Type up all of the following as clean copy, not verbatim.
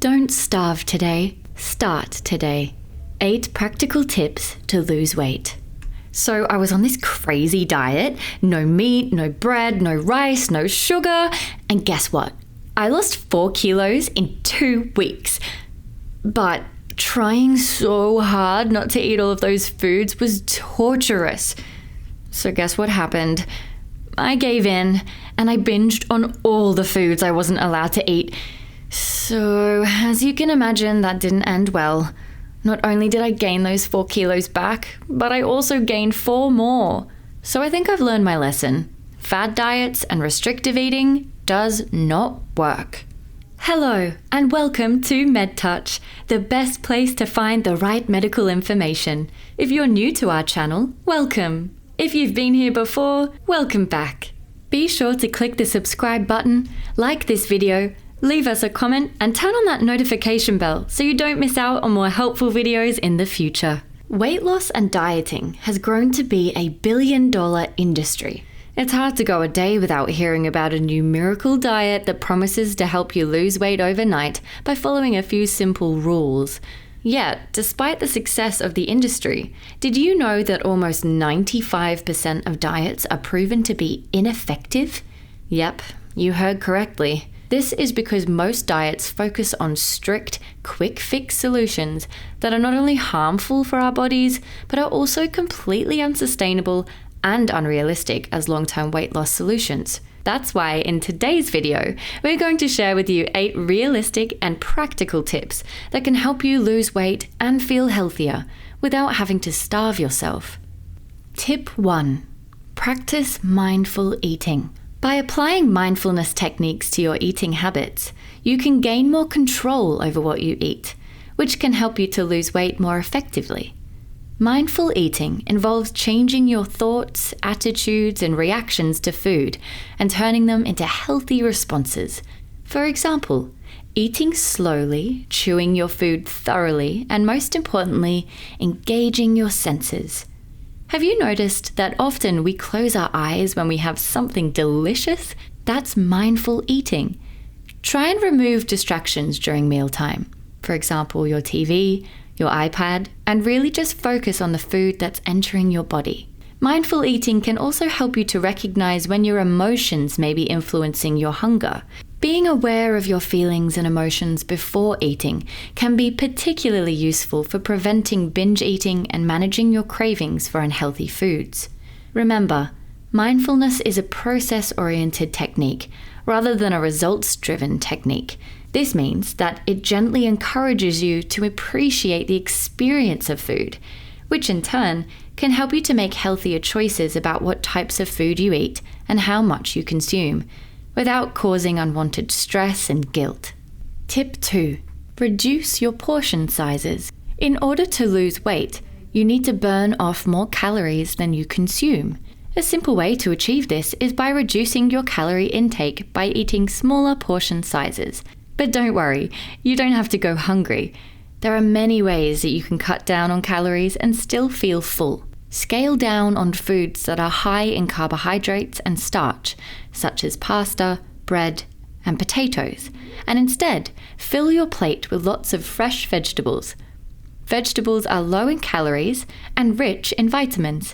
Don't starve today, start today. 8 practical tips to lose weight. So I was on this crazy diet, no meat, no bread, no rice, no sugar, and guess what? I lost 4 kilos in 2 weeks. But trying so hard not to eat all of those foods was torturous. So guess what happened? I gave in and I binged on all the foods I wasn't allowed to eat. So, as you can imagine, that didn't end well. Not only did I gain those 4 kilos back, but I also gained 4 more. So I think I've learned my lesson. Fad diets and restrictive eating does not work. Hello, and welcome to MedTouch, the best place to find the right medical information. If you're new to our channel, welcome. If you've been here before, welcome back. Be sure to click the subscribe button, like this video, leave us a comment, and turn on that notification bell so you don't miss out on more helpful videos in the future. Weight loss and dieting has grown to be a billion-dollar industry. It's hard to go a day without hearing about a new miracle diet that promises to help you lose weight overnight by following a few simple rules. Yet, despite the success of the industry, did you know that almost 95% of diets are proven to be ineffective? Yep, you heard correctly. This is because most diets focus on strict, quick-fix solutions that are not only harmful for our bodies, but are also completely unsustainable and unrealistic as long-term weight loss solutions. That's why in today's video, we're going to share with you 8 realistic and practical tips that can help you lose weight and feel healthier without having to starve yourself. Tip 1. Practice mindful eating. By applying mindfulness techniques to your eating habits, you can gain more control over what you eat, which can help you to lose weight more effectively. Mindful eating involves changing your thoughts, attitudes, and reactions to food and turning them into healthy responses. For example, eating slowly, chewing your food thoroughly, and most importantly, engaging your senses. Have you noticed that often we close our eyes when we have something delicious? That's mindful eating. Try and remove distractions during mealtime. For example, your TV, your iPad, and really just focus on the food that's entering your body. Mindful eating can also help you to recognize when your emotions may be influencing your hunger. Being aware of your feelings and emotions before eating can be particularly useful for preventing binge eating and managing your cravings for unhealthy foods. Remember, mindfulness is a process-oriented technique rather than a results-driven technique. This means that it gently encourages you to appreciate the experience of food, which in turn can help you to make healthier choices about what types of food you eat and how much you consume, without causing unwanted stress and guilt. Tip 2. Reduce your portion sizes. In order to lose weight, you need to burn off more calories than you consume. A simple way to achieve this is by reducing your calorie intake by eating smaller portion sizes. But don't worry, you don't have to go hungry. There are many ways that you can cut down on calories and still feel full. Scale down on foods that are high in carbohydrates and starch, such as pasta, bread, and potatoes, and instead fill your plate with lots of fresh vegetables. Vegetables are low in calories and rich in vitamins.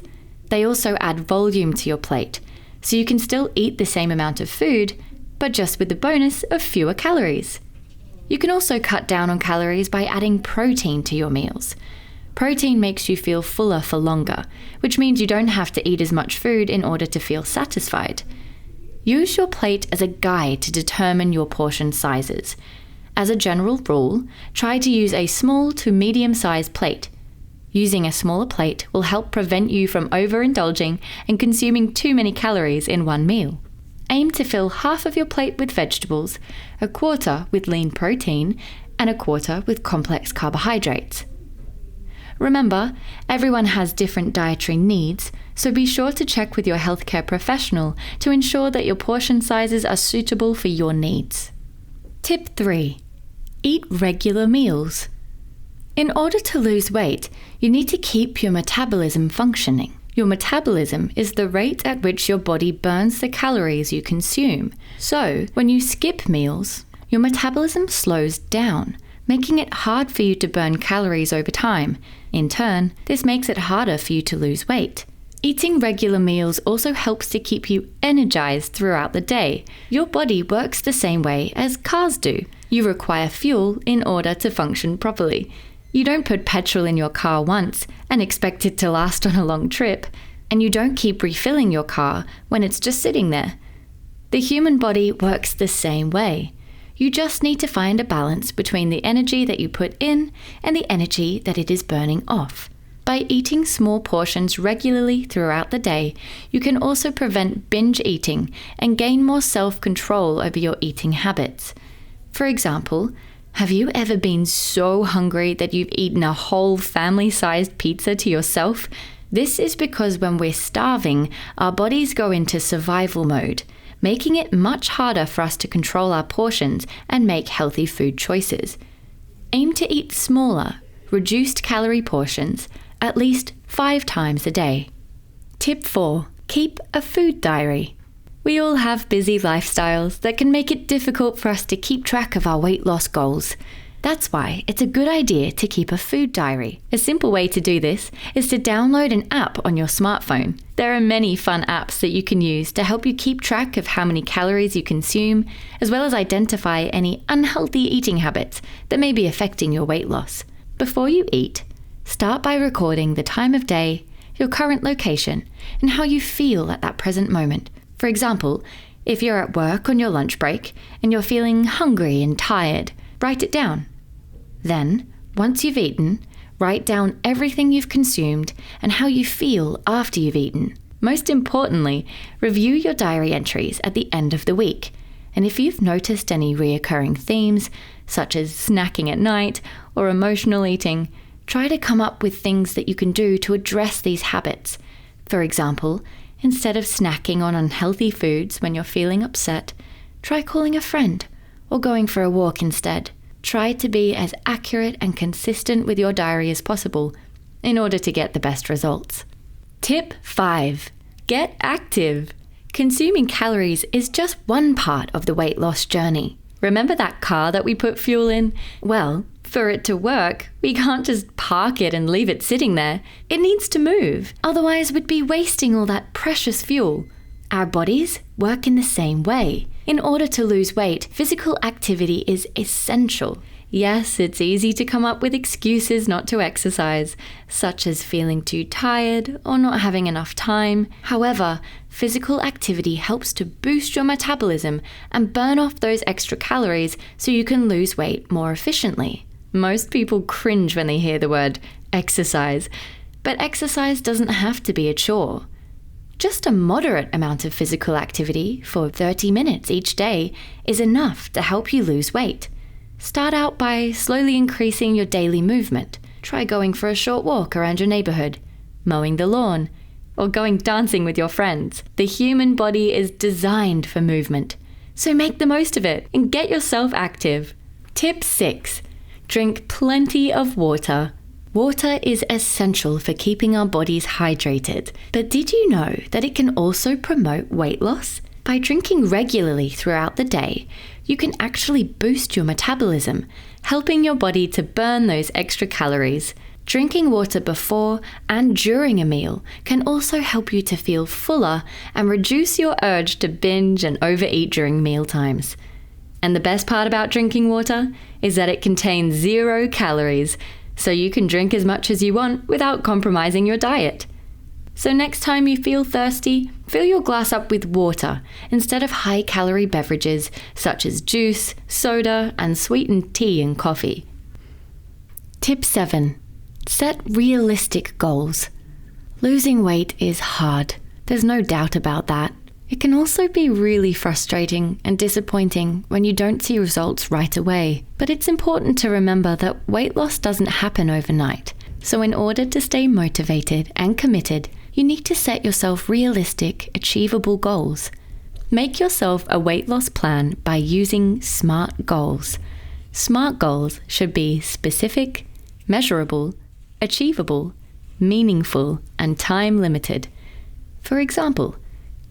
They also add volume to your plate, so you can still eat the same amount of food, but just with the bonus of fewer calories. You can also cut down on calories by adding protein to your meals. Protein makes you feel fuller for longer, which means you don't have to eat as much food in order to feel satisfied. Use your plate as a guide to determine your portion sizes. As a general rule, try to use a small to medium-sized plate. Using a smaller plate will help prevent you from overindulging and consuming too many calories in one meal. Aim to fill half of your plate with vegetables, a quarter with lean protein, and a quarter with complex carbohydrates. Remember, everyone has different dietary needs, so be sure to check with your healthcare professional to ensure that your portion sizes are suitable for your needs. Tip 3. Eat regular meals. In order to lose weight, you need to keep your metabolism functioning. Your metabolism is the rate at which your body burns the calories you consume. So, when you skip meals, your metabolism slows down, making it hard for you to burn calories over time. In turn, this makes it harder for you to lose weight. Eating regular meals also helps to keep you energized throughout the day. Your body works the same way as cars do. You require fuel in order to function properly. You don't put petrol in your car once and expect it to last on a long trip, and you don't keep refilling your car when it's just sitting there. The human body works the same way. You just need to find a balance between the energy that you put in and the energy that it is burning off. By eating small portions regularly throughout the day, you can also prevent binge eating and gain more self-control over your eating habits. For example, have you ever been so hungry that you've eaten a whole family-sized pizza to yourself? This is because when we're starving, our bodies go into survival mode, making it much harder for us to control our portions and make healthy food choices. Aim to eat smaller, reduced calorie portions at least 5 times a day. Tip 4. Keep a food diary. We all have busy lifestyles that can make it difficult for us to keep track of our weight loss goals. That's why it's a good idea to keep a food diary. A simple way to do this is to download an app on your smartphone. There are many fun apps that you can use to help you keep track of how many calories you consume, as well as identify any unhealthy eating habits that may be affecting your weight loss. Before you eat, start by recording the time of day, your current location, and how you feel at that present moment. For example, if you're at work on your lunch break and you're feeling hungry and tired, write it down. Then, once you've eaten, write down everything you've consumed and how you feel after you've eaten. Most importantly, review your diary entries at the end of the week. And if you've noticed any reoccurring themes, such as snacking at night or emotional eating, try to come up with things that you can do to address these habits. For example, instead of snacking on unhealthy foods when you're feeling upset, try calling a friend or going for a walk instead. Try to be as accurate and consistent with your diary as possible in order to get the best results. Tip 5. Get active. Consuming calories is just one part of the weight loss journey. Remember that car that we put fuel in? Well, for it to work, we can't just park it and leave it sitting there. It needs to move. Otherwise, we'd be wasting all that precious fuel. Our bodies work in the same way. In order to lose weight, physical activity is essential. Yes, it's easy to come up with excuses not to exercise, such as feeling too tired or not having enough time. However, physical activity helps to boost your metabolism and burn off those extra calories so you can lose weight more efficiently. Most people cringe when they hear the word exercise, but exercise doesn't have to be a chore. Just a moderate amount of physical activity for 30 minutes each day is enough to help you lose weight. Start out by slowly increasing your daily movement. Try going for a short walk around your neighborhood, mowing the lawn, or going dancing with your friends. The human body is designed for movement, so make the most of it and get yourself active. Tip 6. Drink plenty of water. Water is essential for keeping our bodies hydrated. But did you know that it can also promote weight loss? By drinking regularly throughout the day, you can actually boost your metabolism, helping your body to burn those extra calories. Drinking water before and during a meal can also help you to feel fuller and reduce your urge to binge and overeat during meal times. And the best part about drinking water is that it contains 0 calories, so you can drink as much as you want without compromising your diet. So next time you feel thirsty, fill your glass up with water instead of high-calorie beverages such as juice, soda, and sweetened tea and coffee. Tip 7. Set realistic goals. Losing weight is hard. There's no doubt about that. It can also be really frustrating and disappointing when you don't see results right away. But it's important to remember that weight loss doesn't happen overnight. So in order to stay motivated and committed, you need to set yourself realistic, achievable goals. Make yourself a weight loss plan by using SMART goals. SMART goals should be specific, measurable, achievable, meaningful, and time-limited. For example,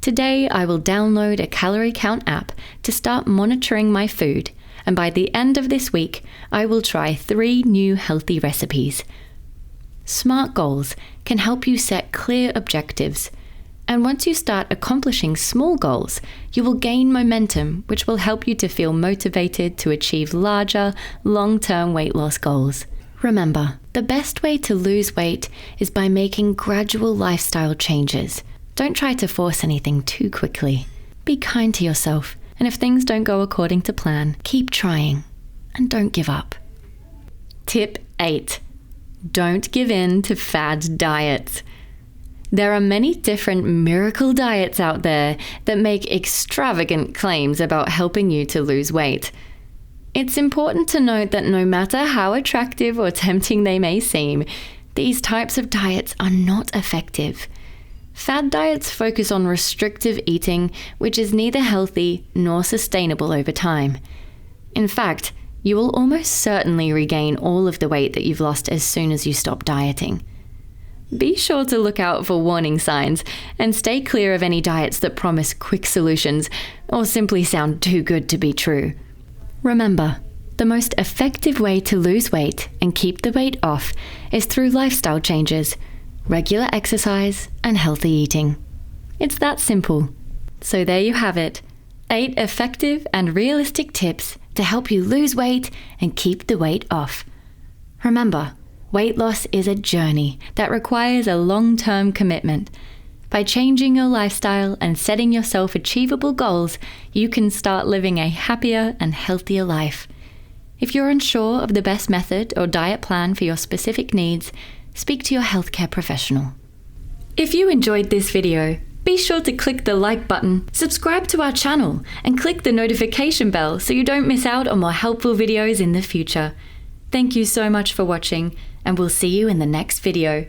today I will download a calorie count app to start monitoring my food and by the end of this week, I will try 3 new healthy recipes. SMART goals can help you set clear objectives. And once you start accomplishing small goals, you will gain momentum, which will help you to feel motivated to achieve larger, long-term weight loss goals. Remember, the best way to lose weight is by making gradual lifestyle changes. Don't try to force anything too quickly. Be kind to yourself, and if things don't go according to plan, keep trying, and don't give up. Tip 8. Don't give in to fad diets. There are many different miracle diets out there that make extravagant claims about helping you to lose weight. It's important to note that no matter how attractive or tempting they may seem, these types of diets are not effective. Fad diets focus on restrictive eating, which is neither healthy nor sustainable over time. In fact, you will almost certainly regain all of the weight that you've lost as soon as you stop dieting. Be sure to look out for warning signs and stay clear of any diets that promise quick solutions or simply sound too good to be true. Remember, the most effective way to lose weight and keep the weight off is through lifestyle changes, regular exercise, and healthy eating. It's that simple. So there you have it, 8 effective and realistic tips to help you lose weight and keep the weight off. Remember, weight loss is a journey that requires a long-term commitment. By changing your lifestyle and setting yourself achievable goals, you can start living a happier and healthier life. If you're unsure of the best method or diet plan for your specific needs, speak to your healthcare professional. If you enjoyed this video, be sure to click the like button, subscribe to our channel, and click the notification bell so you don't miss out on more helpful videos in the future. Thank you so much for watching, and we'll see you in the next video.